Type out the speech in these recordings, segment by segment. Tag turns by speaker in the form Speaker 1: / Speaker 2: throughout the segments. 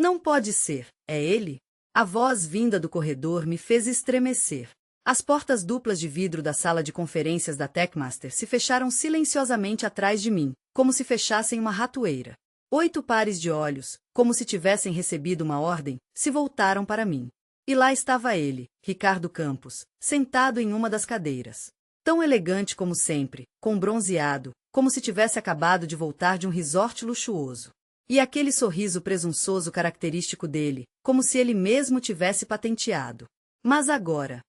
Speaker 1: Não pode ser, é ele? A voz vinda do corredor me fez estremecer. As portas duplas de vidro da sala de conferências da Techmaster se fecharam silenciosamente atrás de mim, como se fechassem uma ratoeira. 8 pares de olhos, como se tivessem recebido uma ordem, se voltaram para mim. E lá estava ele, Ricardo Campos, sentado em uma das cadeiras. Tão elegante como sempre, com bronzeado, como se tivesse acabado de voltar de um resort luxuoso. E aquele sorriso presunçoso característico dele, como se ele mesmo tivesse patenteado. Mas agora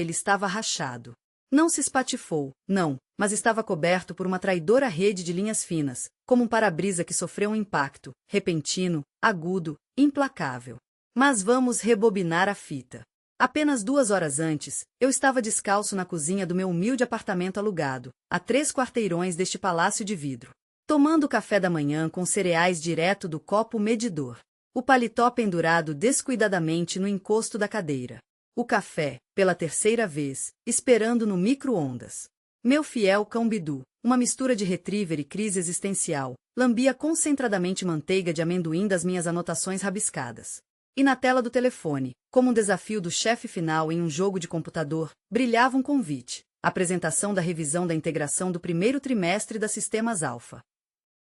Speaker 1: ele estava rachado. Não se espatifou, não, mas estava coberto por uma traidora rede de linhas finas, como um para-brisa que sofreu um impacto, repentino, agudo, implacável. Mas vamos rebobinar a fita. Apenas 2 horas antes, eu estava descalço na cozinha do meu humilde apartamento alugado, a 3 quarteirões deste palácio de vidro, tomando café da manhã com cereais direto do copo medidor. O paletó pendurado descuidadamente no encosto da cadeira. O café, pela 3ª vez, esperando no micro-ondas. Meu fiel cão Bidu, uma mistura de retriever e crise existencial, lambia concentradamente manteiga de amendoim das minhas anotações rabiscadas. E na tela do telefone, como um desafio do chefe final em um jogo de computador, brilhava um convite: apresentação da revisão da integração do 1º trimestre da Sistemas Alpha.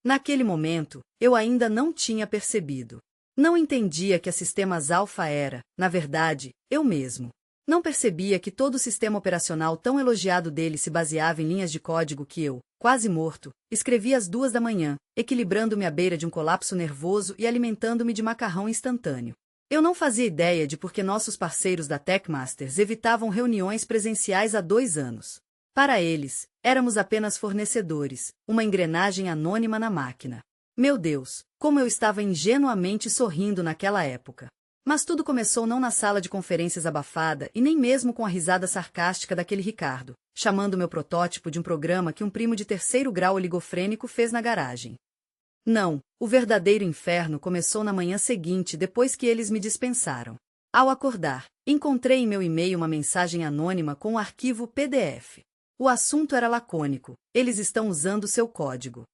Speaker 1: Naquele momento, eu ainda não tinha percebido. Não entendia que a Sistemas Alpha era, na verdade, eu mesmo. Não percebia que todo o sistema operacional tão elogiado dele se baseava em linhas de código que eu, quase morto, escrevi às 2 da manhã, equilibrando-me à beira de um colapso nervoso e alimentando-me de macarrão instantâneo. Eu não fazia ideia de por que nossos parceiros da Techmasters evitavam reuniões presenciais há 2 anos. Para eles, éramos apenas fornecedores, uma engrenagem anônima na máquina. Meu Deus, como eu estava ingenuamente sorrindo naquela época. Mas tudo começou não na sala de conferências abafada e nem mesmo com a risada sarcástica daquele Ricardo, chamando meu protótipo de um programa que um primo de 3º grau oligofrênico fez na garagem. Não, o verdadeiro inferno começou na manhã seguinte depois que eles me dispensaram. Ao acordar, encontrei em meu e-mail uma mensagem anônima com um arquivo PDF. O assunto era lacônico: eles estão usando seu código.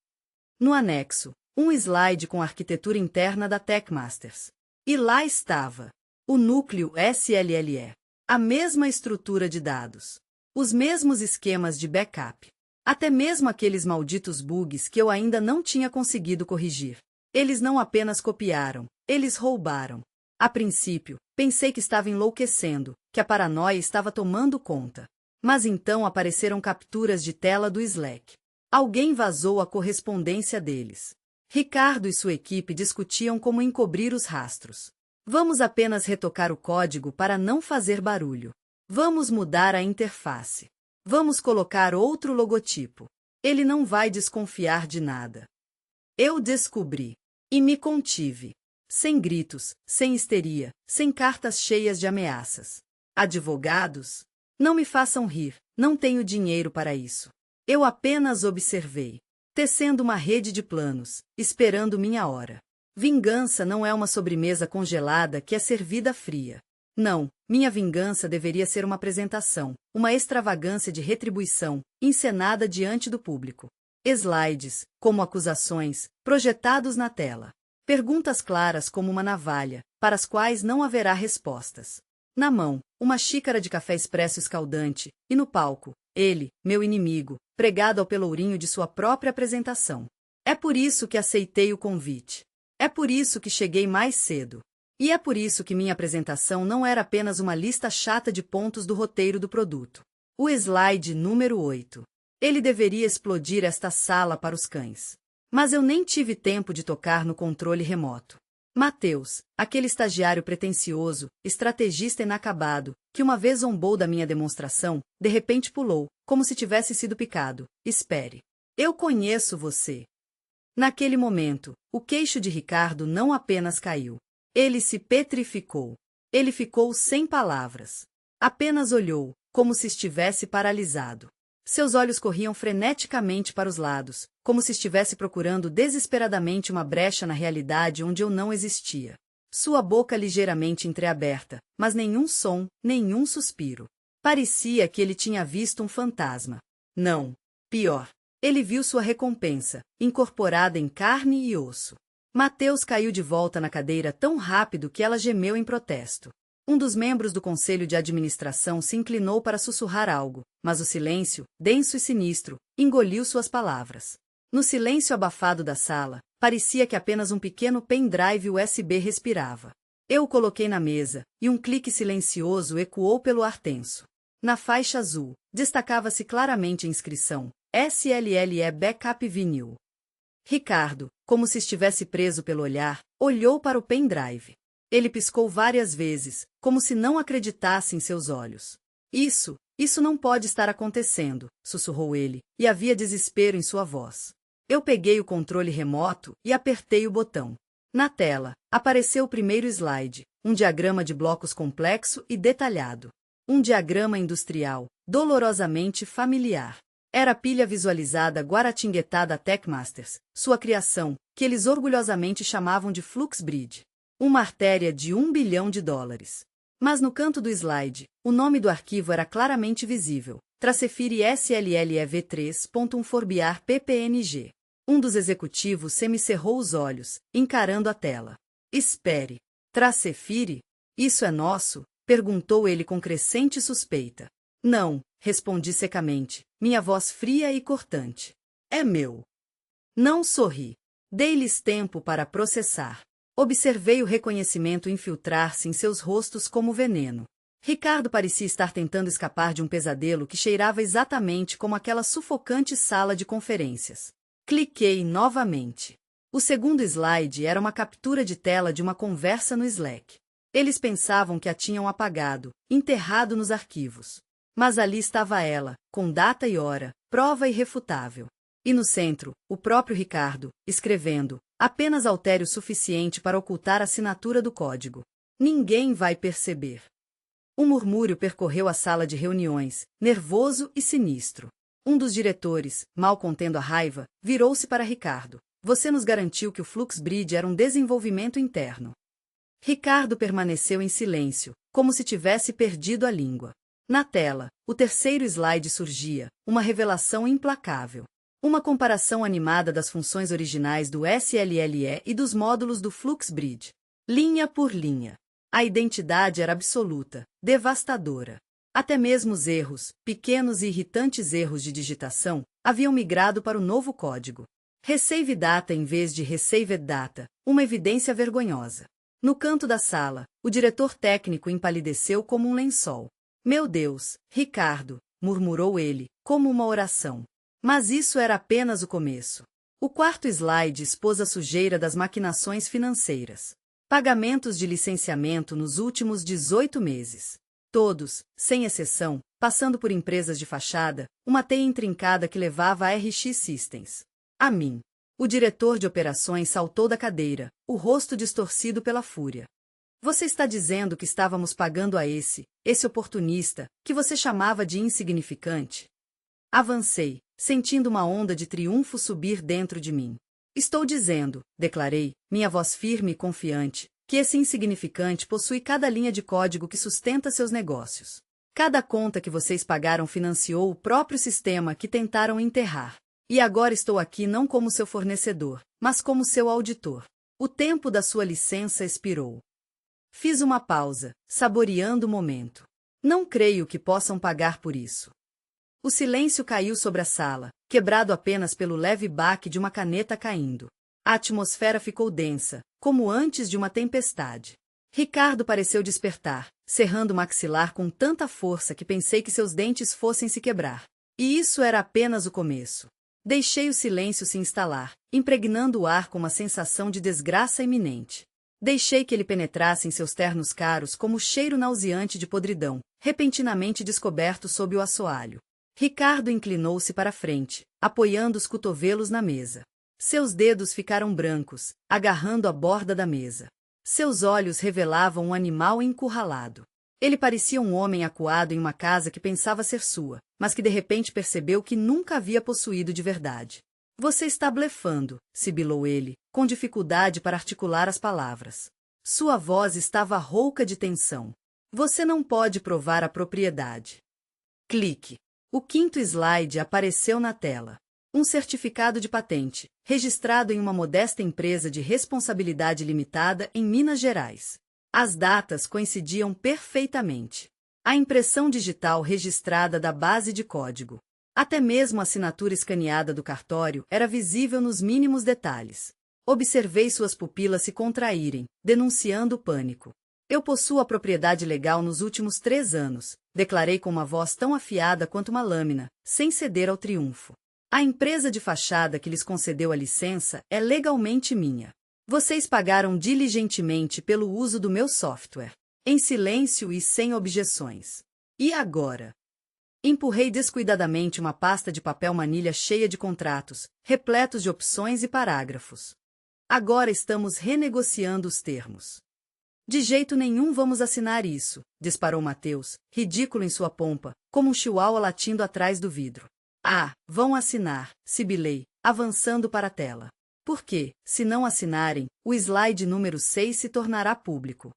Speaker 1: No anexo, um slide com a arquitetura interna da Techmasters. E lá estava o núcleo SLLE, a mesma estrutura de dados, os mesmos esquemas de backup, até mesmo aqueles malditos bugs que eu ainda não tinha conseguido corrigir. Eles não apenas copiaram, eles roubaram. A princípio, pensei que estava enlouquecendo, que a paranoia estava tomando conta. Mas então apareceram capturas de tela do Slack. Alguém vazou a correspondência deles. Ricardo e sua equipe discutiam como encobrir os rastros. Vamos apenas retocar o código para não fazer barulho. Vamos mudar a interface. Vamos colocar outro logotipo. Ele não vai desconfiar de nada. Eu descobri. E me contive. Sem gritos, sem histeria, sem cartas cheias de ameaças. Advogados? Não me façam rir, não tenho dinheiro para isso. Eu apenas observei. Tecendo uma rede de planos, esperando minha hora. Vingança não é uma sobremesa congelada que é servida fria. Não, minha vingança deveria ser uma apresentação, uma extravagância de retribuição, encenada diante do público. Slides, como acusações, projetados na tela. Perguntas claras como uma navalha, para as quais não haverá respostas. Na mão, uma xícara de café expresso escaldante, e no palco, ele, meu inimigo, pregado ao pelourinho de sua própria apresentação. É por isso que aceitei o convite. É por isso que cheguei mais cedo. E é por isso que minha apresentação não era apenas uma lista chata de pontos do roteiro do produto. O slide número 8. Ele deveria explodir esta sala para os cães. Mas eu nem tive tempo de tocar no controle remoto. Mateus, aquele estagiário pretensioso, estrategista inacabado, que uma vez zombou da minha demonstração, de repente pulou, como se tivesse sido picado. Espere. Eu conheço você. Naquele momento, o queixo de Ricardo não apenas caiu. Ele se petrificou. Ele ficou sem palavras. Apenas olhou, como se estivesse paralisado. Seus olhos corriam freneticamente para os lados, como se estivesse procurando desesperadamente uma brecha na realidade onde eu não existia. Sua boca ligeiramente entreaberta, mas nenhum som, nenhum suspiro. Parecia que ele tinha visto um fantasma. Não. Pior. Ele viu sua recompensa, incorporada em carne e osso. Mateus caiu de volta na cadeira tão rápido que ela gemeu em protesto. Um dos membros do conselho de administração se inclinou para sussurrar algo, mas o silêncio, denso e sinistro, engoliu suas palavras. No silêncio abafado da sala, parecia que apenas um pequeno pendrive USB respirava. Eu o coloquei na mesa, e um clique silencioso ecoou pelo ar tenso. Na faixa azul, destacava-se claramente a inscrição: SLLE Backup Vinil. Ricardo, como se estivesse preso pelo olhar, olhou para o pendrive. Ele piscou várias vezes, como se não acreditasse em seus olhos. Isso não pode estar acontecendo, sussurrou ele, e havia desespero em sua voz. Eu peguei o controle remoto e apertei o botão. Na tela, apareceu o primeiro slide, um diagrama de blocos complexo e detalhado. Um diagrama industrial, dolorosamente familiar. Era a pilha visualizada guaratinguetada Techmasters, sua criação, que eles orgulhosamente chamavam de FluxBridge. Uma artéria de $1 bilhão. Mas no canto do slide, o nome do arquivo era claramente visível. Tracefire SLLEV3.1forbiar PPNG. Um dos executivos semicerrou os olhos, encarando a tela. Espere. Tracefire? Isso é nosso? Perguntou ele com crescente suspeita. Não, respondi secamente, minha voz fria e cortante. É meu. Não sorri. Dei-lhes tempo para processar. Observei o reconhecimento infiltrar-se em seus rostos como veneno. Ricardo parecia estar tentando escapar de um pesadelo que cheirava exatamente como aquela sufocante sala de conferências. Cliquei novamente. O segundo slide era uma captura de tela de uma conversa no Slack. Eles pensavam que a tinham apagado, enterrado nos arquivos. Mas ali estava ela, com data e hora, prova irrefutável. E no centro, o próprio Ricardo, escrevendo: apenas altere o suficiente para ocultar a assinatura do código. Ninguém vai perceber. Um murmúrio percorreu a sala de reuniões, nervoso e sinistro. Um dos diretores, mal contendo a raiva, virou-se para Ricardo. Você nos garantiu que o FluxBridge era um desenvolvimento interno. Ricardo permaneceu em silêncio, como se tivesse perdido a língua. Na tela, o terceiro slide surgia, uma revelação implacável. Uma comparação animada das funções originais do SLLE e dos módulos do FluxBridge. Linha por linha. A identidade era absoluta, devastadora. Até mesmo os erros, pequenos e irritantes erros de digitação, haviam migrado para o novo código. Receive data em vez de received data, uma evidência vergonhosa. No canto da sala, o diretor técnico empalideceu como um lençol. Meu Deus, Ricardo, murmurou ele, como uma oração. Mas isso era apenas o começo. O quarto slide expôs a sujeira das maquinações financeiras. Pagamentos de licenciamento nos últimos 18 meses. Todos, sem exceção, passando por empresas de fachada, uma teia intrincada que levava a RX Systems. A mim. O diretor de operações saltou da cadeira, o rosto distorcido pela fúria. Você está dizendo que estávamos pagando a esse oportunista, que você chamava de insignificante? Avancei, sentindo uma onda de triunfo subir dentro de mim. Estou dizendo, declarei, minha voz firme e confiante, que esse insignificante possui cada linha de código que sustenta seus negócios. Cada conta que vocês pagaram financiou o próprio sistema que tentaram enterrar. E agora estou aqui não como seu fornecedor, mas como seu auditor. O tempo da sua licença expirou. Fiz uma pausa, saboreando o momento. Não creio que possam pagar por isso. O silêncio caiu sobre a sala, quebrado apenas pelo leve baque de uma caneta caindo. A atmosfera ficou densa, como antes de uma tempestade. Ricardo pareceu despertar, cerrando o maxilar com tanta força que pensei que seus dentes fossem se quebrar. E isso era apenas o começo. Deixei o silêncio se instalar, impregnando o ar com uma sensação de desgraça iminente. Deixei que ele penetrasse em seus ternos caros como o cheiro nauseante de podridão, repentinamente descoberto sob o assoalho. Ricardo inclinou-se para a frente, apoiando os cotovelos na mesa. Seus dedos ficaram brancos, agarrando a borda da mesa. Seus olhos revelavam um animal encurralado. Ele parecia um homem acuado em uma casa que pensava ser sua, mas que de repente percebeu que nunca havia possuído de verdade. Você está blefando, sibilou ele, com dificuldade para articular as palavras. Sua voz estava rouca de tensão. Você não pode provar a propriedade. Clique. O quinto slide apareceu na tela. Um certificado de patente, registrado em uma modesta empresa de responsabilidade limitada em Minas Gerais. As datas coincidiam perfeitamente. A impressão digital registrada da base de código. Até mesmo a assinatura escaneada do cartório era visível nos mínimos detalhes. Observei suas pupilas se contraírem, denunciando o pânico. Eu possuo a propriedade legal nos últimos 3 anos, declarei com uma voz tão afiada quanto uma lâmina, sem ceder ao triunfo. A empresa de fachada que lhes concedeu a licença é legalmente minha. Vocês pagaram diligentemente pelo uso do meu software, em silêncio e sem objeções. E agora? Empurrei descuidadamente uma pasta de papel manilha cheia de contratos, repletos de opções e parágrafos. Agora estamos renegociando os termos. De jeito nenhum vamos assinar isso, disparou Mateus, ridículo em sua pompa, como um chihuahua latindo atrás do vidro. Ah, vão assinar, sibilei, avançando para a tela. Porque, se não assinarem, o slide número 6 se tornará público.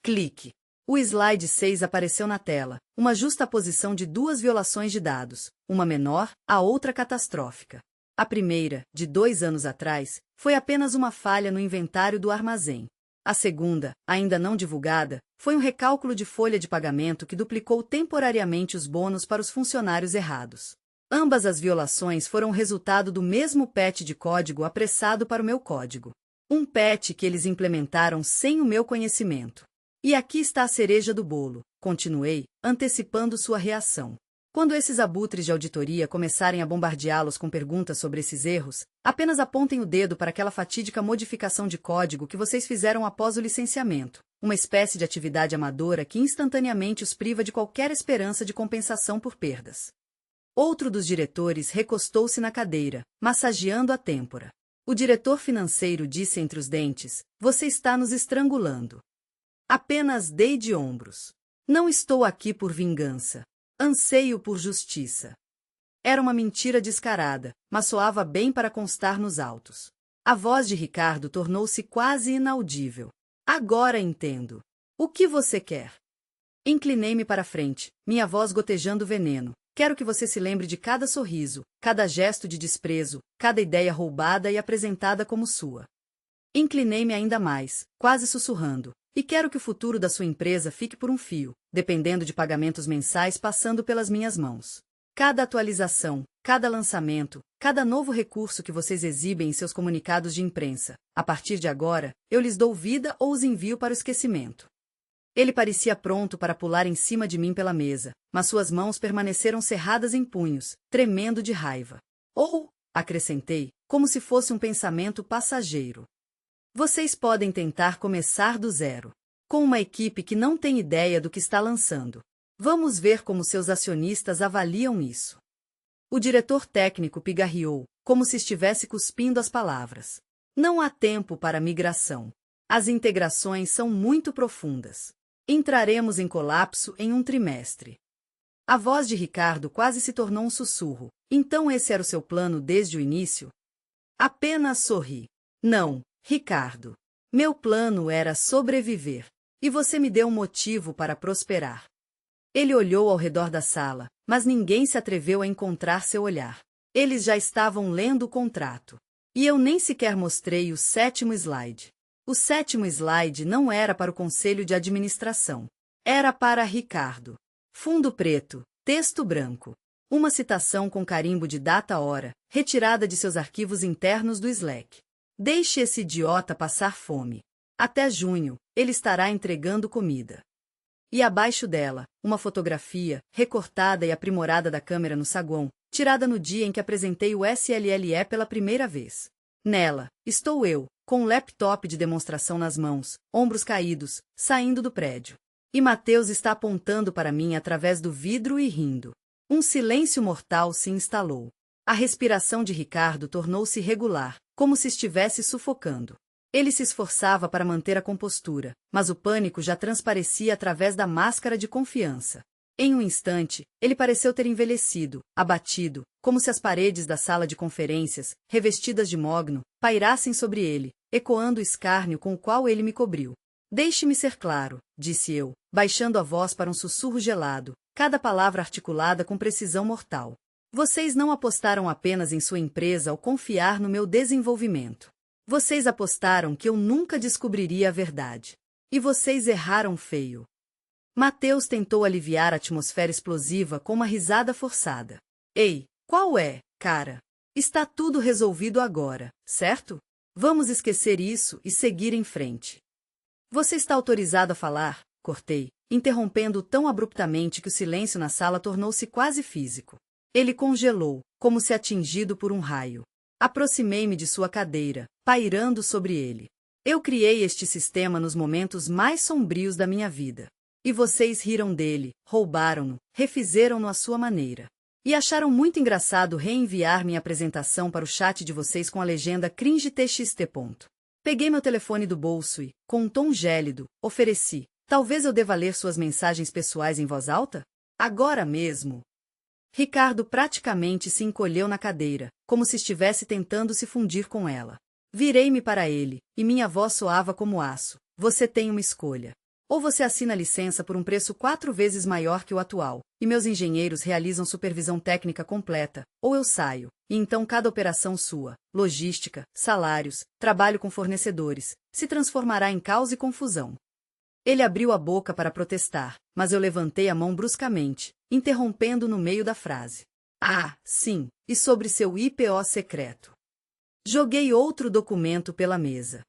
Speaker 1: Clique. O slide 6 apareceu na tela, uma justaposição de 2 violações de dados, uma menor, a outra catastrófica. A primeira, de 2 anos atrás, foi apenas uma falha no inventário do armazém. A segunda, ainda não divulgada, foi um recálculo de folha de pagamento que duplicou temporariamente os bônus para os funcionários errados. Ambas as violações foram resultado do mesmo patch de código apressado para o meu código. Um patch que eles implementaram sem o meu conhecimento. E aqui está a cereja do bolo, continuei, antecipando sua reação. Quando esses abutres de auditoria começarem a bombardeá-los com perguntas sobre esses erros, apenas apontem o dedo para aquela fatídica modificação de código que vocês fizeram após o licenciamento, uma espécie de atividade amadora que instantaneamente os priva de qualquer esperança de compensação por perdas. Outro dos diretores recostou-se na cadeira, massageando a têmpora. O diretor financeiro disse entre os dentes: "Você está nos estrangulando." Apenas dei de ombros. Não estou aqui por vingança. Anseio por justiça. Era uma mentira descarada, mas soava bem para constar nos autos. A voz de Ricardo tornou-se quase inaudível. Agora entendo. O que você quer? Inclinei-me para a frente, minha voz gotejando veneno. Quero que você se lembre de cada sorriso, cada gesto de desprezo, cada ideia roubada e apresentada como sua. Inclinei-me ainda mais, quase sussurrando. E quero que o futuro da sua empresa fique por um fio, dependendo de pagamentos mensais passando pelas minhas mãos. Cada atualização, cada lançamento, cada novo recurso que vocês exibem em seus comunicados de imprensa, a partir de agora, eu lhes dou vida ou os envio para o esquecimento. Ele parecia pronto para pular em cima de mim pela mesa, mas suas mãos permaneceram cerradas em punhos, tremendo de raiva. Ou, acrescentei, como se fosse um pensamento passageiro. Vocês podem tentar começar do zero, com uma equipe que não tem ideia do que está lançando. Vamos ver como seus acionistas avaliam isso. O diretor técnico pigarreou, como se estivesse cuspindo as palavras. Não há tempo para migração. As integrações são muito profundas. Entraremos em colapso em um trimestre. A voz de Ricardo quase se tornou um sussurro. Então esse era o seu plano desde o início? Apenas sorri. Não, Ricardo. Meu plano era sobreviver. E você me deu um motivo para prosperar. Ele olhou ao redor da sala, mas ninguém se atreveu a encontrar seu olhar. Eles já estavam lendo o contrato. E eu nem sequer mostrei o 7º slide. O 7º slide não era para o conselho de administração. Era para Ricardo. Fundo preto, texto branco. Uma citação com carimbo de data-hora, retirada de seus arquivos internos do Slack. Deixe esse idiota passar fome. Até junho, ele estará entregando comida. E abaixo dela, uma fotografia, recortada e aprimorada da câmera no saguão, tirada no dia em que apresentei o SLLE pela primeira vez. Nela, estou eu, com um laptop de demonstração nas mãos, ombros caídos, saindo do prédio. E Mateus está apontando para mim através do vidro e rindo. Um silêncio mortal se instalou. A respiração de Ricardo tornou-se regular, como se estivesse sufocando. Ele se esforçava para manter a compostura, mas o pânico já transparecia através da máscara de confiança. Em um instante, ele pareceu ter envelhecido, abatido, como se as paredes da sala de conferências, revestidas de mogno, pairassem sobre ele, ecoando o escárnio com o qual ele me cobriu. Deixe-me ser claro, disse eu, baixando a voz para um sussurro gelado, cada palavra articulada com precisão mortal. Vocês não apostaram apenas em sua empresa ao confiar no meu desenvolvimento. Vocês apostaram que eu nunca descobriria a verdade. E vocês erraram feio. Mateus tentou aliviar a atmosfera explosiva com uma risada forçada. Ei, qual é, cara? Está tudo resolvido agora, certo? Vamos esquecer isso e seguir em frente. Você está autorizado a falar, cortei, interrompendo-o tão abruptamente que o silêncio na sala tornou-se quase físico. Ele congelou, como se atingido por um raio. Aproximei-me de sua cadeira, pairando sobre ele. Eu criei este sistema nos momentos mais sombrios da minha vida. E vocês riram dele, roubaram-no, refizeram-no à sua maneira. E acharam muito engraçado reenviar minha apresentação para o chat de vocês com a legenda cringe txt. Peguei meu telefone do bolso e, com um tom gélido, ofereci. Talvez eu deva ler suas mensagens pessoais em voz alta? Agora mesmo. Ricardo praticamente se encolheu na cadeira, como se estivesse tentando se fundir com ela. Virei-me para ele, e minha voz soava como aço. Você tem uma escolha. Ou você assina a licença por um preço 4 vezes maior que o atual, e meus engenheiros realizam supervisão técnica completa, ou eu saio, e então cada operação sua, logística, salários, trabalho com fornecedores, se transformará em caos e confusão. Ele abriu a boca para protestar, mas eu levantei a mão bruscamente, interrompendo no meio da frase. Ah, sim, e sobre seu IPO secreto. Joguei outro documento pela mesa.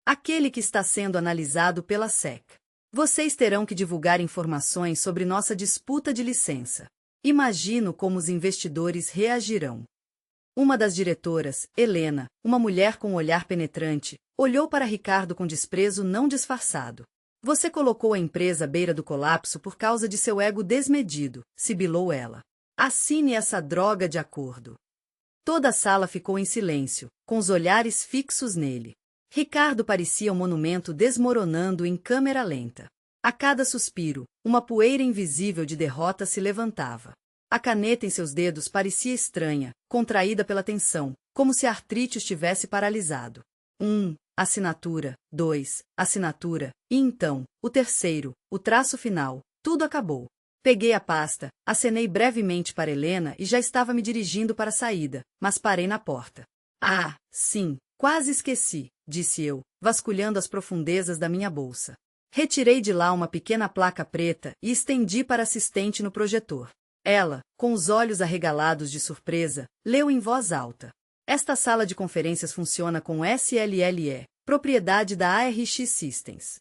Speaker 1: Aquele que está sendo analisado pela SEC. Vocês terão que divulgar informações sobre nossa disputa de licença. Imagino como os investidores reagirão. Uma das diretoras, Helena, uma mulher com um olhar penetrante, olhou para Ricardo com desprezo não disfarçado. Você colocou a empresa à beira do colapso por causa de seu ego desmedido, sibilou ela. Assine essa droga de acordo. Toda a sala ficou em silêncio, com os olhares fixos nele. Ricardo parecia um monumento desmoronando em câmera lenta. A cada suspiro, uma poeira invisível de derrota se levantava. A caneta em seus dedos parecia estranha, contraída pela tensão, como se a artrite estivesse paralisado. Assinatura. 2, assinatura. E então, o terceiro, o traço final. Tudo acabou. Peguei a pasta, acenei brevemente para Helena e já estava me dirigindo para a saída, mas parei na porta. Ah, sim, quase esqueci, disse eu, vasculhando as profundezas da minha bolsa. Retirei de lá uma pequena placa preta e estendi para a assistente no projetor. Ela, com os olhos arregalados de surpresa, leu em voz alta. Esta sala de conferências funciona com SLLE, propriedade da ARX Systems.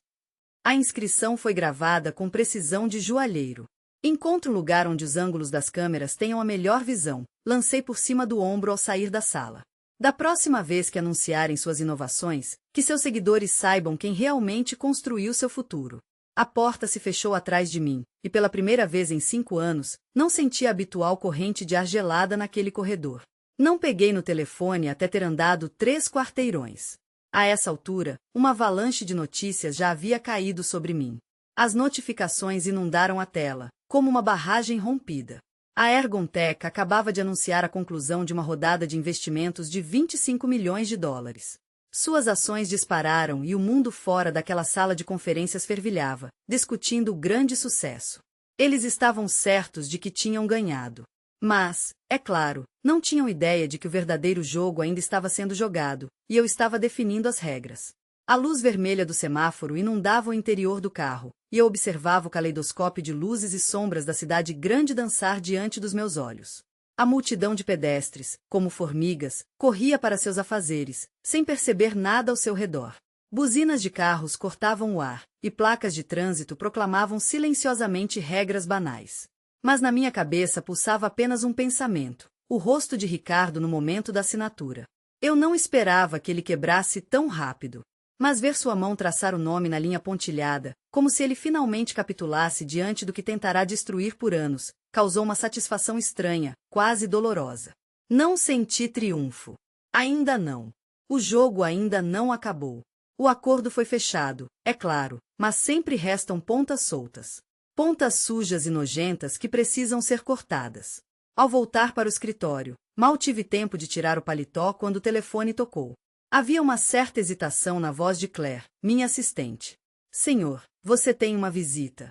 Speaker 1: A inscrição foi gravada com precisão de joalheiro. Encontre um lugar onde os ângulos das câmeras tenham a melhor visão, lancei por cima do ombro ao sair da sala. Da próxima vez que anunciarem suas inovações, que seus seguidores saibam quem realmente construiu seu futuro. A porta se fechou atrás de mim, e pela primeira vez em 5 anos, não senti a habitual corrente de ar gelada naquele corredor. Não peguei no telefone até ter andado 3 quarteirões. A essa altura, uma avalanche de notícias já havia caído sobre mim. As notificações inundaram a tela, como uma barragem rompida. A Ergontech acabava de anunciar a conclusão de uma rodada de investimentos de 25 milhões de dólares. Suas ações dispararam e o mundo fora daquela sala de conferências fervilhava, discutindo o grande sucesso. Eles estavam certos de que tinham ganhado. Mas, é claro, não tinham ideia de que o verdadeiro jogo ainda estava sendo jogado, e eu estava definindo as regras. A luz vermelha do semáforo inundava o interior do carro, e eu observava o caleidoscópio de luzes e sombras da cidade grande dançar diante dos meus olhos. A multidão de pedestres, como formigas, corria para seus afazeres, sem perceber nada ao seu redor. Buzinas de carros cortavam o ar, e placas de trânsito proclamavam silenciosamente regras banais. Mas na minha cabeça pulsava apenas um pensamento, o rosto de Ricardo no momento da assinatura. Eu não esperava que ele quebrasse tão rápido. Mas ver sua mão traçar o nome na linha pontilhada, como se ele finalmente capitulasse diante do que tentará destruir por anos, causou uma satisfação estranha, quase dolorosa. Não senti triunfo. Ainda não. O jogo ainda não acabou. O acordo foi fechado, é claro, mas sempre restam pontas soltas. Pontas sujas e nojentas que precisam ser cortadas. Ao voltar para o escritório, mal tive tempo de tirar o paletó quando o telefone tocou. Havia uma certa hesitação na voz de Claire, minha assistente. Senhor, você tem uma visita.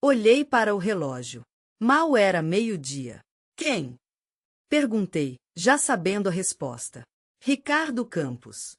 Speaker 1: Olhei para o relógio. Mal era meio-dia. Quem? Perguntei, já sabendo a resposta. Ricardo Campos.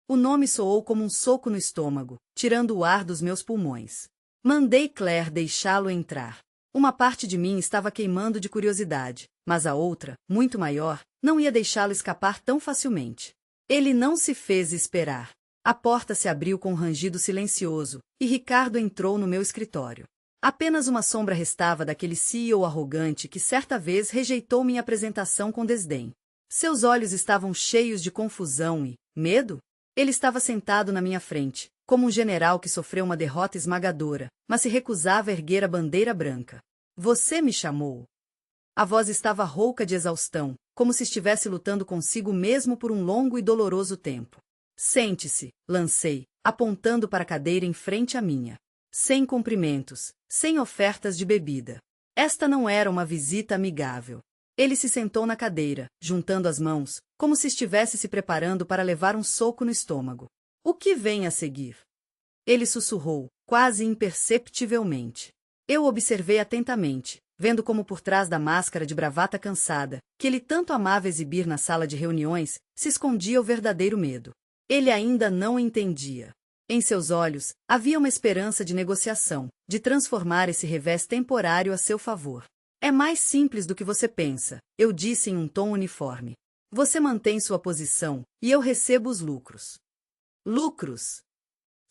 Speaker 1: O nome soou como um soco no estômago, tirando o ar dos meus pulmões. Mandei Claire deixá-lo entrar. Uma parte de mim estava queimando de curiosidade, mas a outra, muito maior, não ia deixá-lo escapar tão facilmente. Ele não se fez esperar. A porta se abriu com um rangido silencioso, e Ricardo entrou no meu escritório. Apenas uma sombra restava daquele CEO arrogante que certa vez rejeitou minha apresentação com desdém. Seus olhos estavam cheios de confusão e medo. Ele estava sentado na minha frente, como um general que sofreu uma derrota esmagadora, mas se recusava a erguer a bandeira branca. Você me chamou? A voz estava rouca de exaustão, como se estivesse lutando consigo mesmo por um longo e doloroso tempo. Sente-se, lancei, apontando para a cadeira em frente à minha. Sem cumprimentos, sem ofertas de bebida. Esta não era uma visita amigável. Ele se sentou na cadeira, juntando as mãos, como se estivesse se preparando para levar um soco no estômago. O que vem a seguir? Ele sussurrou, quase imperceptivelmente. Eu observei atentamente, vendo como por trás da máscara de bravata cansada, que ele tanto amava exibir na sala de reuniões, se escondia o verdadeiro medo. Ele ainda não entendia. Em seus olhos, havia uma esperança de negociação, de transformar esse revés temporário a seu favor. É mais simples do que você pensa, eu disse em um tom uniforme. Você mantém sua posição, e eu recebo os lucros. Lucros?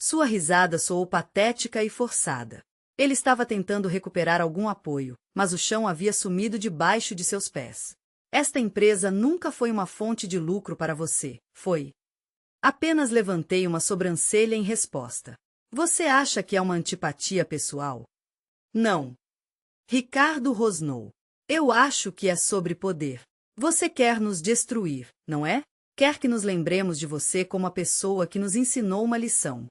Speaker 1: Sua risada soou patética e forçada. Ele estava tentando recuperar algum apoio, mas o chão havia sumido debaixo de seus pés. Esta empresa nunca foi uma fonte de lucro para você, foi? Apenas levantei uma sobrancelha em resposta. Você acha que é uma antipatia pessoal? Não. Ricardo rosnou. Eu acho que é sobre poder. Você quer nos destruir, não é? Quer que nos lembremos de você como a pessoa que nos ensinou uma lição.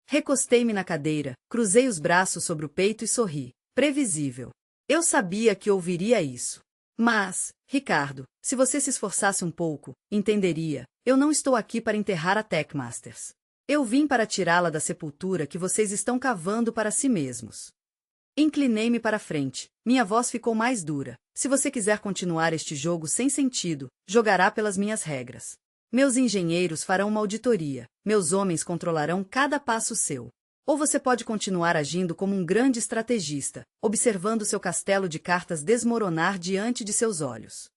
Speaker 1: Recostei-me na cadeira, cruzei os braços sobre o peito e sorri. Previsível. Eu sabia que ouviria isso. Mas, Ricardo, se você se esforçasse um pouco, entenderia. Eu não estou aqui para enterrar a Techmasters. Eu vim para tirá-la da sepultura que vocês estão cavando para si mesmos. Inclinei-me para frente. Minha voz ficou mais dura. Se você quiser continuar este jogo sem sentido, jogará pelas minhas regras. Meus engenheiros farão uma auditoria. Meus homens controlarão cada passo seu. Ou você pode continuar agindo como um grande estrategista, observando seu castelo de cartas desmoronar diante de seus olhos.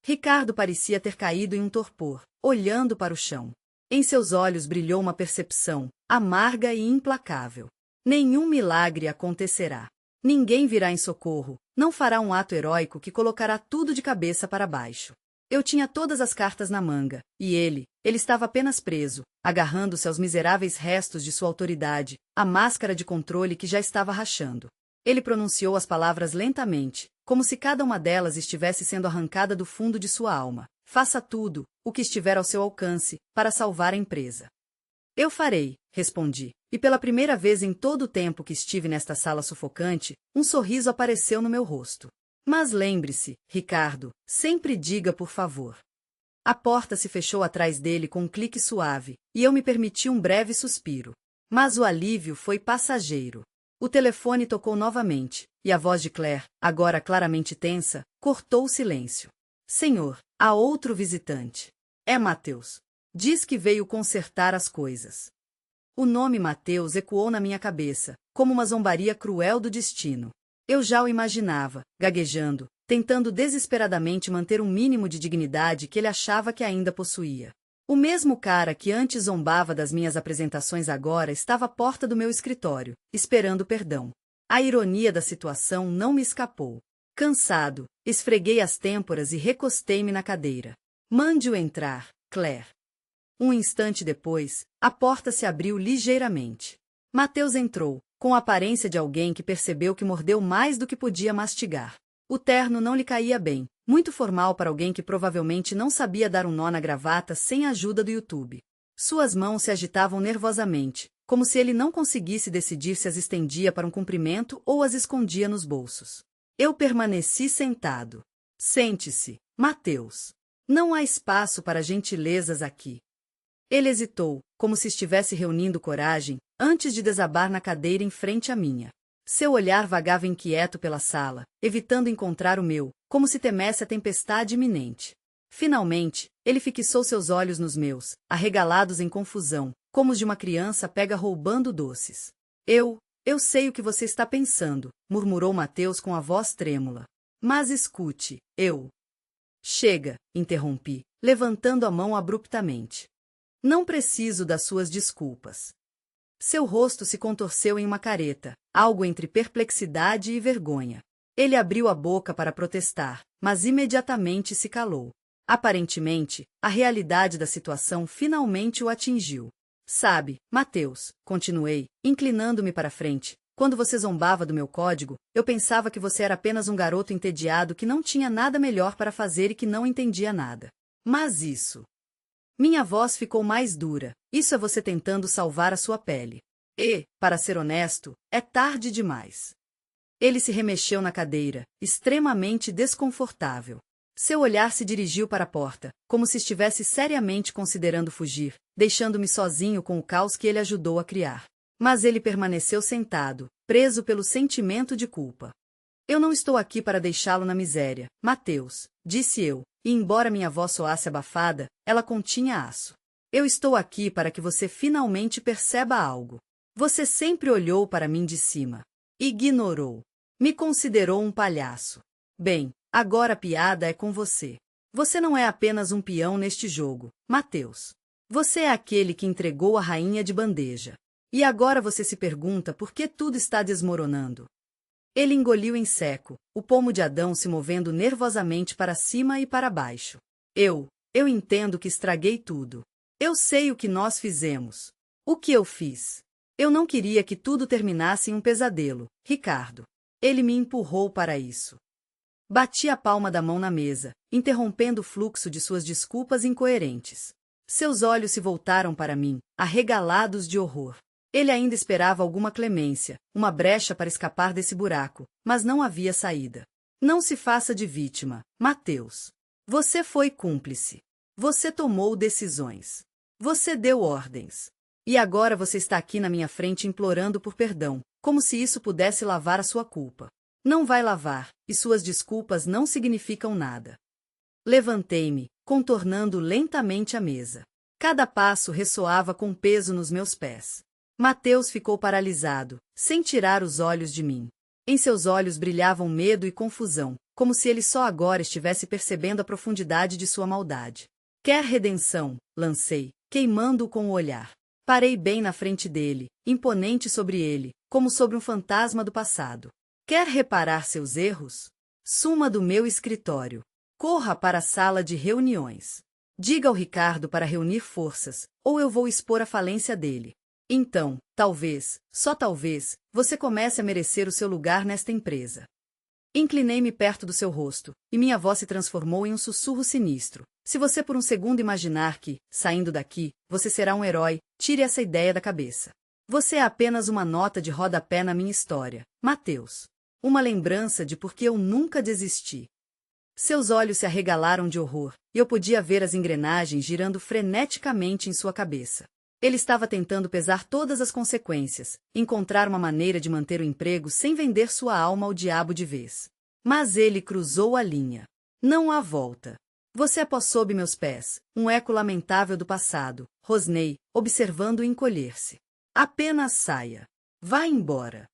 Speaker 1: Ricardo parecia ter caído em um torpor, olhando para o chão. Em seus olhos brilhou uma percepção, amarga e implacável. Nenhum milagre acontecerá. Ninguém virá em socorro, não fará um ato heróico que colocará tudo de cabeça para baixo. Eu tinha todas as cartas na manga, e ele estava apenas preso, agarrando-se aos miseráveis restos de sua autoridade, a máscara de controle que já estava rachando. Ele pronunciou as palavras lentamente, como se cada uma delas estivesse sendo arrancada do fundo de sua alma. Faça tudo, o que estiver ao seu alcance, para salvar a empresa. Eu farei, respondi, e pela primeira vez em todo o tempo que estive nesta sala sufocante, um sorriso apareceu no meu rosto. Mas lembre-se, Ricardo, sempre diga por favor. A porta se fechou atrás dele com um clique suave, e eu me permiti um breve suspiro. Mas o alívio foi passageiro. O telefone tocou novamente, e a voz de Claire, agora claramente tensa, cortou o silêncio. Senhor, há outro visitante. É Mateus. Diz que veio consertar as coisas. O nome Mateus ecoou na minha cabeça, como uma zombaria cruel do destino. Eu já o imaginava, gaguejando, tentando desesperadamente manter um mínimo de dignidade que ele achava que ainda possuía. O mesmo cara que antes zombava das minhas apresentações agora estava à porta do meu escritório, esperando perdão. A ironia da situação não me escapou. Cansado, esfreguei as têmporas e recostei-me na cadeira. Mande-o entrar, Claire. Um instante depois, a porta se abriu ligeiramente. Mateus entrou, com a aparência de alguém que percebeu que mordeu mais do que podia mastigar. O terno não lhe caía bem, muito formal para alguém que provavelmente não sabia dar um nó na gravata sem a ajuda do YouTube. Suas mãos se agitavam nervosamente, como se ele não conseguisse decidir se as estendia para um cumprimento ou as escondia nos bolsos. Eu permaneci sentado. Sente-se, Mateus. Não há espaço para gentilezas aqui. Ele hesitou, como se estivesse reunindo coragem, antes de desabar na cadeira em frente à minha. Seu olhar vagava inquieto pela sala, evitando encontrar o meu, como se temesse a tempestade iminente. Finalmente, ele fixou seus olhos nos meus, arregalados em confusão, como os de uma criança pega roubando doces. Eu sei o que você está pensando, murmurou Mateus com a voz trêmula. Mas escute, Chega, interrompi, levantando a mão abruptamente. Não preciso das suas desculpas. Seu rosto se contorceu em uma careta, algo entre perplexidade e vergonha. Ele abriu a boca para protestar, mas imediatamente se calou. Aparentemente, a realidade da situação finalmente o atingiu. Sabe, Mateus, continuei, inclinando-me para frente, quando você zombava do meu código, eu pensava que você era apenas um garoto entediado que não tinha nada melhor para fazer e que não entendia nada. Mas isso... Minha voz ficou mais dura. Isso é você tentando salvar a sua pele. E, para ser honesto, é tarde demais. Ele se remexeu na cadeira, extremamente desconfortável. Seu olhar se dirigiu para a porta, como se estivesse seriamente considerando fugir, deixando-me sozinho com o caos que ele ajudou a criar. Mas ele permaneceu sentado, preso pelo sentimento de culpa. Eu não estou aqui para deixá-lo na miséria, Mateus, disse eu, e embora minha voz soasse abafada, ela continha aço. Eu estou aqui para que você finalmente perceba algo. Você sempre olhou para mim de cima. Ignorou. Me considerou um palhaço. Bem, agora a piada é com você. Você não é apenas um peão neste jogo, Mateus. Você é aquele que entregou a rainha de bandeja. E agora você se pergunta por que tudo está desmoronando. Ele engoliu em seco, o pomo de Adão se movendo nervosamente para cima e para baixo. Eu entendo que estraguei tudo. Eu sei o que nós fizemos. O que eu fiz? Eu não queria que tudo terminasse em um pesadelo, Ricardo. Ele me empurrou para isso. Bati a palma da mão na mesa, interrompendo o fluxo de suas desculpas incoerentes. Seus olhos se voltaram para mim, arregalados de horror. Ele ainda esperava alguma clemência, uma brecha para escapar desse buraco, mas não havia saída. Não se faça de vítima, Mateus. Você foi cúmplice. Você tomou decisões. Você deu ordens. E agora você está aqui na minha frente implorando por perdão, como se isso pudesse lavar a sua culpa. Não vai lavar, e suas desculpas não significam nada. Levantei-me, contornando lentamente a mesa. Cada passo ressoava com peso nos meus pés. Mateus ficou paralisado, sem tirar os olhos de mim. Em seus olhos brilhavam medo e confusão, como se ele só agora estivesse percebendo a profundidade de sua maldade. Quer redenção? Lancei, queimando-o com o olhar. Parei bem na frente dele, imponente sobre ele, como sobre um fantasma do passado. Quer reparar seus erros? Suma do meu escritório. Corra para a sala de reuniões. Diga ao Ricardo para reunir forças, ou eu vou expor a falência dele. Então, talvez, só talvez, você comece a merecer o seu lugar nesta empresa. Inclinei-me perto do seu rosto, e minha voz se transformou em um sussurro sinistro. Se você por um segundo imaginar que, saindo daqui, você será um herói, tire essa ideia da cabeça. Você é apenas uma nota de rodapé na minha história, Mateus. Uma lembrança de por que eu nunca desisti. Seus olhos se arregalaram de horror, e eu podia ver as engrenagens girando freneticamente em sua cabeça. Ele estava tentando pesar todas as consequências, encontrar uma maneira de manter o emprego sem vender sua alma ao diabo de vez. Mas ele cruzou a linha. Não há volta. Você é pó sob meus pés, um eco lamentável do passado, rosnei, observando-o encolher-se. Apenas saia. Vá embora.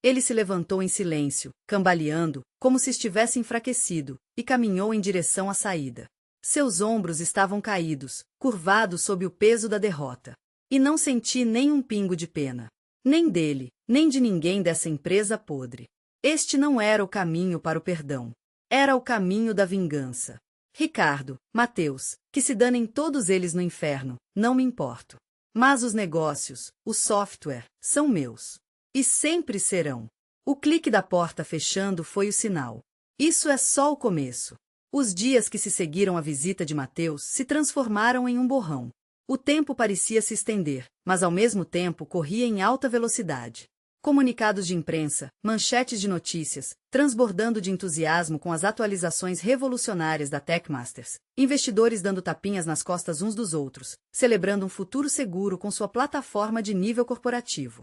Speaker 1: Ele se levantou em silêncio, cambaleando, como se estivesse enfraquecido, e caminhou em direção à saída. Seus ombros estavam caídos, curvados sob o peso da derrota. E não senti nem um pingo de pena. Nem dele, nem de ninguém dessa empresa podre. Este não era o caminho para o perdão. Era o caminho da vingança. Ricardo, Mateus, que se danem todos eles no inferno, não me importo. Mas os negócios, o software, são meus. E sempre serão. O clique da porta fechando foi o sinal. Isso é só o começo. Os dias que se seguiram à visita de Mateus se transformaram em um borrão. O tempo parecia se estender, mas ao mesmo tempo corria em alta velocidade. Comunicados de imprensa, manchetes de notícias, transbordando de entusiasmo com as atualizações revolucionárias da Techmasters, investidores dando tapinhas nas costas uns dos outros, celebrando um futuro seguro com sua plataforma de nível corporativo.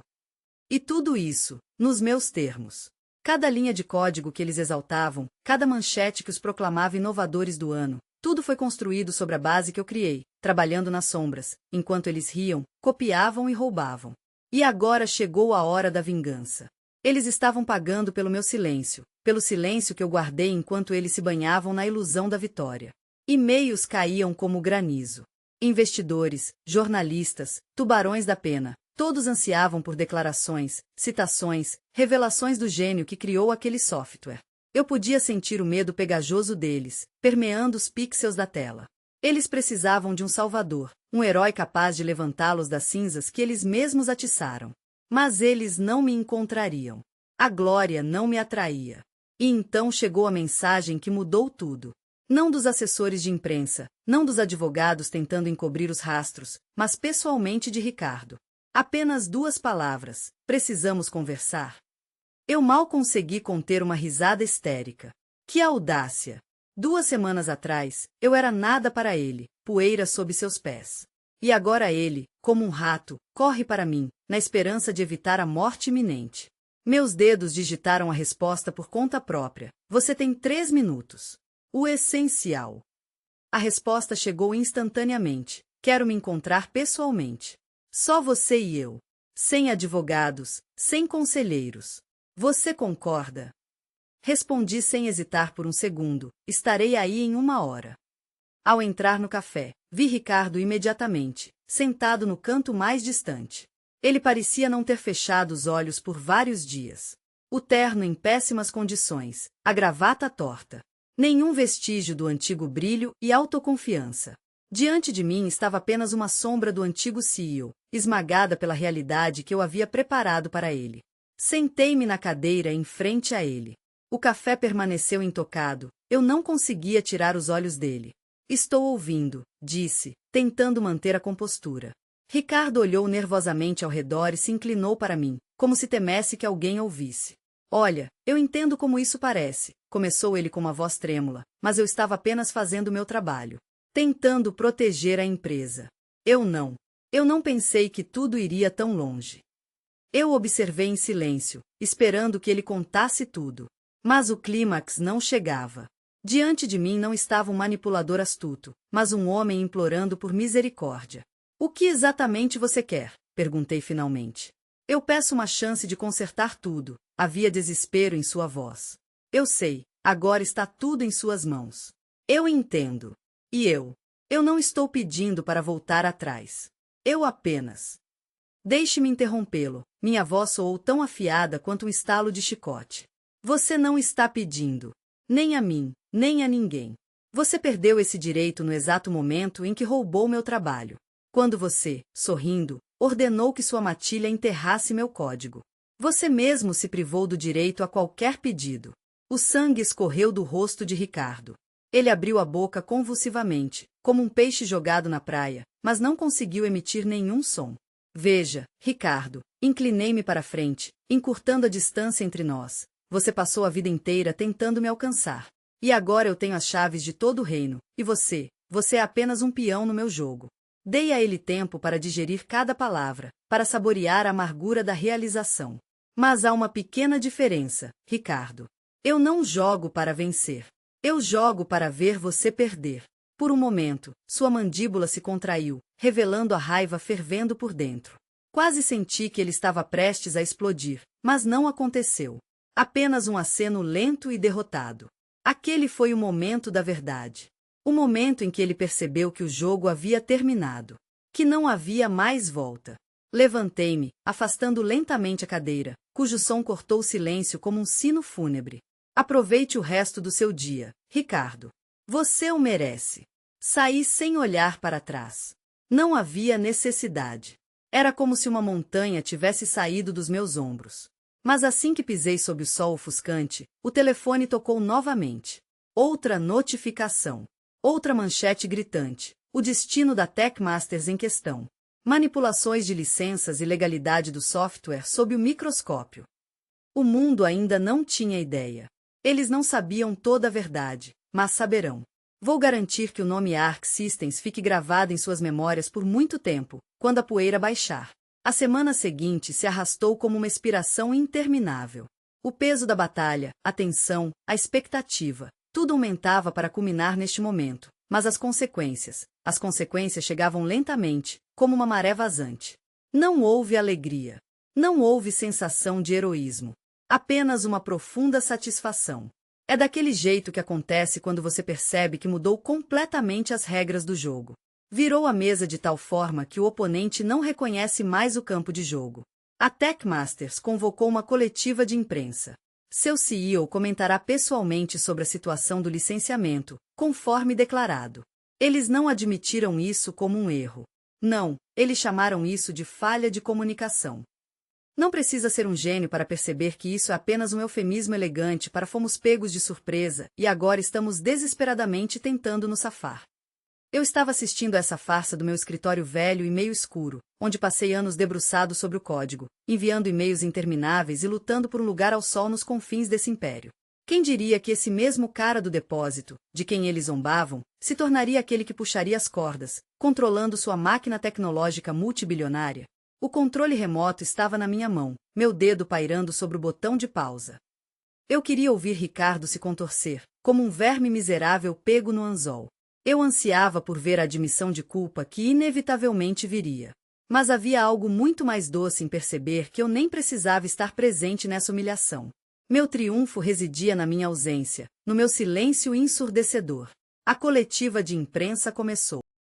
Speaker 1: E tudo isso, nos meus termos. Cada linha de código que eles exaltavam, cada manchete que os proclamava inovadores do ano, tudo foi construído sobre a base que eu criei, trabalhando nas sombras, enquanto eles riam, copiavam e roubavam. E agora chegou a hora da vingança. Eles estavam pagando pelo meu silêncio, pelo silêncio que eu guardei enquanto eles se banhavam na ilusão da vitória. E-mails caíam como granizo. Investidores, jornalistas, tubarões da pena, todos ansiavam por declarações, citações, revelações do gênio que criou aquele software. Eu podia sentir o medo pegajoso deles, permeando os pixels da tela. Eles precisavam de um salvador, um herói capaz de levantá-los das cinzas que eles mesmos atiçaram. Mas eles não me encontrariam. A glória não me atraía. E então chegou a mensagem que mudou tudo. Não dos assessores de imprensa, não dos advogados tentando encobrir os rastros, mas pessoalmente de Ricardo. Apenas 2 palavras: precisamos conversar. Eu mal consegui conter uma risada histérica. Que audácia! 2 semanas atrás, eu era nada para ele, poeira sob seus pés. E agora ele, como um rato, corre para mim, na esperança de evitar a morte iminente. Meus dedos digitaram a resposta por conta própria. Você tem 3 minutos. O essencial. A resposta chegou instantaneamente. Quero me encontrar pessoalmente. Só você e eu. Sem advogados, sem conselheiros. Você concorda? Respondi sem hesitar por um segundo. Estarei aí em 1 hora. Ao entrar no café, vi Ricardo imediatamente, sentado no canto mais distante. Ele parecia não ter fechado os olhos por vários dias. O terno em péssimas condições, a gravata torta. Nenhum vestígio do antigo brilho e autoconfiança. Diante de mim estava apenas uma sombra do antigo CEO, esmagada pela realidade que eu havia preparado para ele. Sentei-me na cadeira em frente a ele. O café permaneceu intocado, eu não conseguia tirar os olhos dele. Estou ouvindo, disse, tentando manter a compostura. Ricardo olhou nervosamente ao redor e se inclinou para mim, como se temesse que alguém ouvisse. Olha, eu entendo como isso parece, começou ele com uma voz trêmula, mas eu estava apenas fazendo meu trabalho. Tentando proteger a empresa. Eu não pensei que tudo iria tão longe. Eu observei em silêncio, esperando que ele contasse tudo. Mas o clímax não chegava. Diante de mim não estava um manipulador astuto, mas um homem implorando por misericórdia. O que exatamente você quer? Perguntei finalmente. Eu peço uma chance de consertar tudo. Havia desespero em sua voz. Eu sei, agora está tudo em suas mãos. Eu entendo. E eu não estou pedindo para voltar atrás. Eu apenas... Deixe-me interrompê-lo. Minha voz soou tão afiada quanto um estalo de chicote. Você não está pedindo. Nem a mim, nem a ninguém. Você perdeu esse direito no exato momento em que roubou meu trabalho. Quando você, sorrindo, ordenou que sua matilha enterrasse meu código. Você mesmo se privou do direito a qualquer pedido. O sangue escorreu do rosto de Ricardo. Ele abriu a boca convulsivamente, como um peixe jogado na praia, mas não conseguiu emitir nenhum som. Veja, Ricardo, inclinei-me para frente, encurtando a distância entre nós. Você passou a vida inteira tentando me alcançar. E agora eu tenho as chaves de todo o reino, e você é apenas um peão no meu jogo. Dei a ele tempo para digerir cada palavra, para saborear a amargura da realização. Mas há uma pequena diferença, Ricardo. Eu não jogo para vencer. Eu jogo para ver você perder. Por um momento, sua mandíbula se contraiu, revelando a raiva fervendo por dentro. Quase senti que ele estava prestes a explodir, mas não aconteceu. Apenas um aceno lento e derrotado. Aquele foi o momento da verdade. O momento em que ele percebeu que o jogo havia terminado. Que não havia mais volta. Levantei-me, afastando lentamente a cadeira, cujo som cortou o silêncio como um sino fúnebre. Aproveite o resto do seu dia, Ricardo. Você o merece. Saí sem olhar para trás. Não havia necessidade. Era como se uma montanha tivesse saído dos meus ombros. Mas assim que pisei sob o sol ofuscante, o telefone tocou novamente. Outra notificação. Outra manchete gritante. O destino da Techmasters em questão. Manipulações de licenças e legalidade do software sob o microscópio. O mundo ainda não tinha ideia. Eles não sabiam toda a verdade, mas saberão. Vou garantir que o nome Arc Systems fique gravado em suas memórias por muito tempo, quando a poeira baixar. A semana seguinte se arrastou como uma expiração interminável. O peso da batalha, a tensão, a expectativa, tudo aumentava para culminar neste momento, mas as consequências chegavam lentamente, como uma maré vazante. Não houve alegria. Não houve sensação de heroísmo. Apenas uma profunda satisfação. É daquele jeito que acontece quando você percebe que mudou completamente as regras do jogo. Virou a mesa de tal forma que o oponente não reconhece mais o campo de jogo. A Techmasters convocou uma coletiva de imprensa. Seu CEO comentará pessoalmente sobre a situação do licenciamento, conforme declarado. Eles não admitiram isso como um erro. Não, eles chamaram isso de falha de comunicação. Não precisa ser um gênio para perceber que isso é apenas um eufemismo elegante para fomos pegos de surpresa e agora estamos desesperadamente tentando nos safar. Eu estava assistindo a essa farsa do meu escritório velho e meio escuro, onde passei anos debruçado sobre o código, enviando e-mails intermináveis e lutando por um lugar ao sol nos confins desse império. Quem diria que esse mesmo cara do depósito, de quem eles zombavam, se tornaria aquele que puxaria as cordas, controlando sua máquina tecnológica multibilionária? O controle remoto estava na minha mão, meu dedo pairando sobre o botão de pausa. Eu queria ouvir Ricardo se contorcer, como um verme miserável pego no anzol. Eu ansiava por ver a admissão de culpa que inevitavelmente viria. Mas havia algo muito mais doce em perceber que eu nem precisava estar presente nessa humilhação. Meu triunfo residia na minha ausência, no meu silêncio ensurdecedor. A coletiva de imprensa começou.